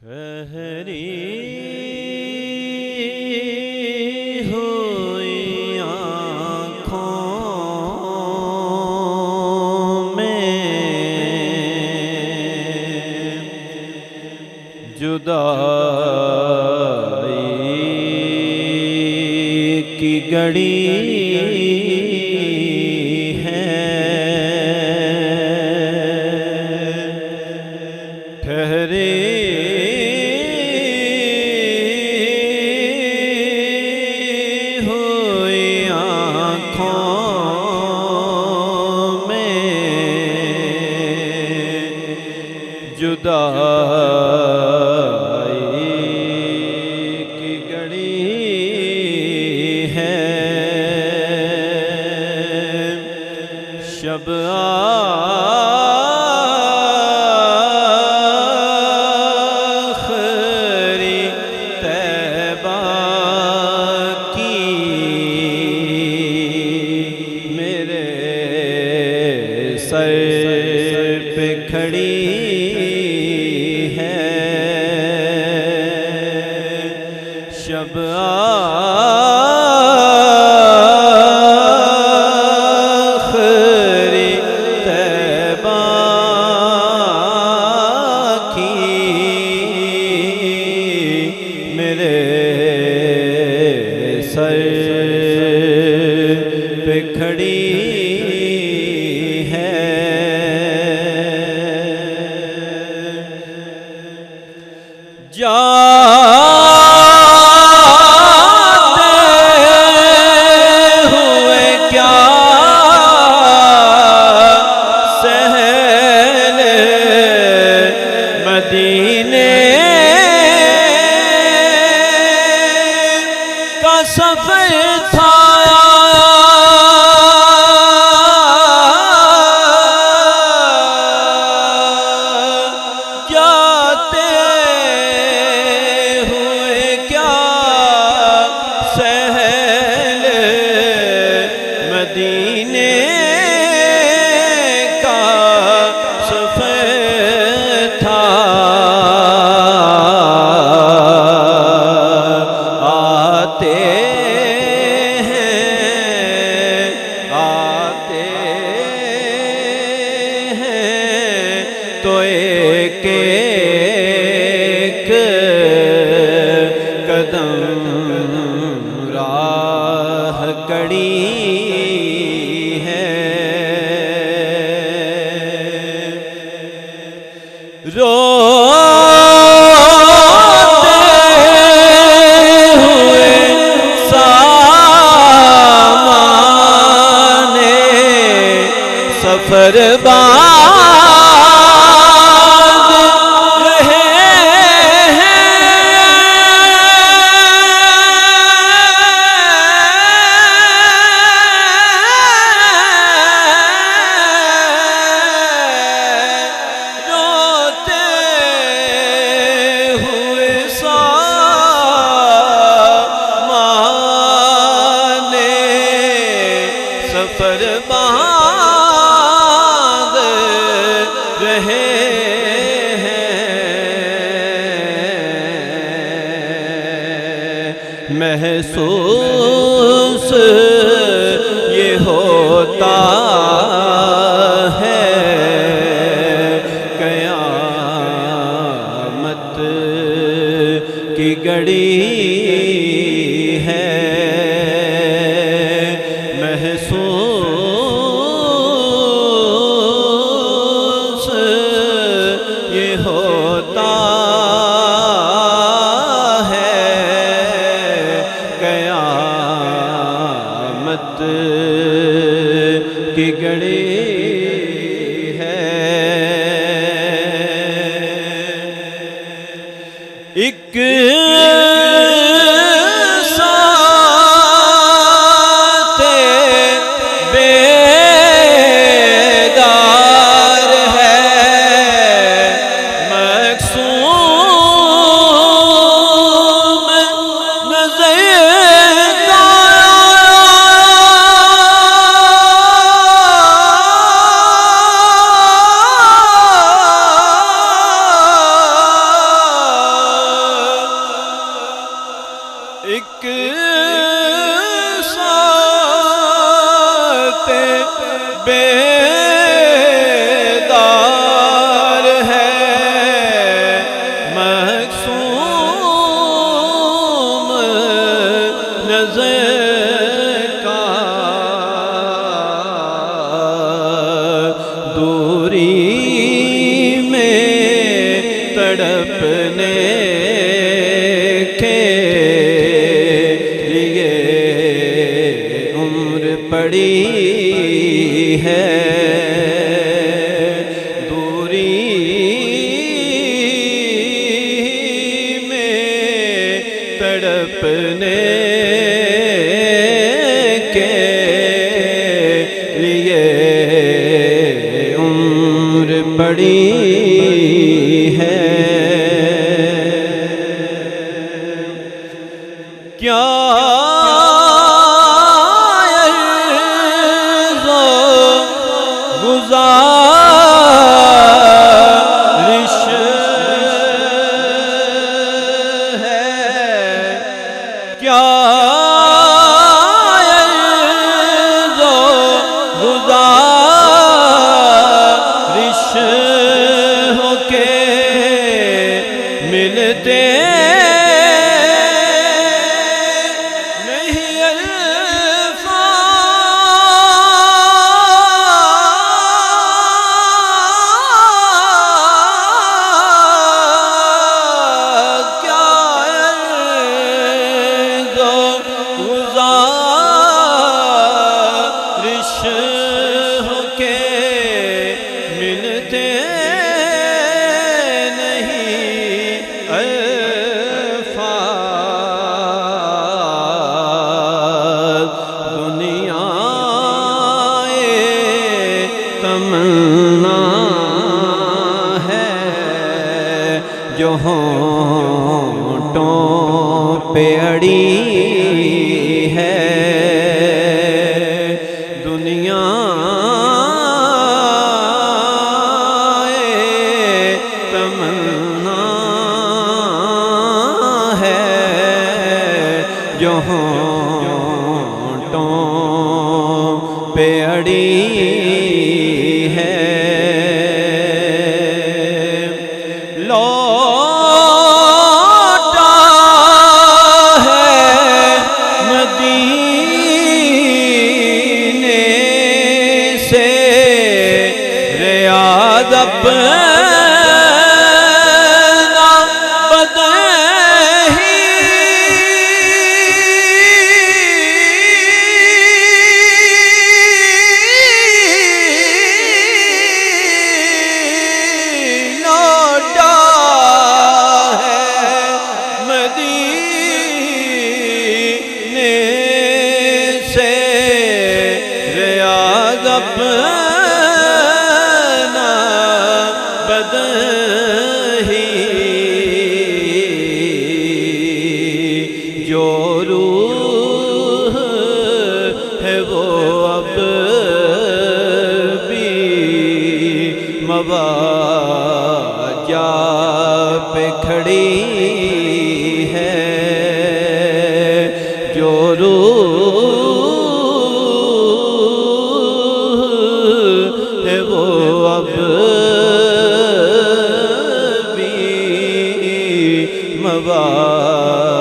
ٹھہری ہوئی آنکھوں میں جدائی کی گڑی جدائی کی گڑی ہے شب آخری طیبہ کی میرے سر پہ کھڑی شب آخری طیبہ کی میرے سر پہ کھڑی ہے سفر تھا جاتے ہوئے کیا سہل مدینے کا سفر تھا تو ایک ایک قدم راہ کڑی ہے روتے ہوئے سامان سفر باندھ رہے ہیں محسوس یہ ہوتا ہے قیامت کی گڑی ہے محسوس یہ ہوتا ہے قیامت کی گڑی ہے ایک اپنے کے لیے عمر پڑی ہے، دوری میں تڑپنے کے لیے عمر پڑی ہے۔ کیا عرض و گزارش ہے، کیا عرض و گزارش ہو کے ملتے جو ہونٹوں پہ اڑی ہے، دنیا تمنا ہے، جو ہونٹوں پہ اڑی ہے۔ اپنا بدہی لوٹا ہے، مدینے سے ریاض اپنا جو روح ہے وہ اب بھی مواجہ پہ کھڑی ہے، جو روح ہے وہ اب بھی مواجہ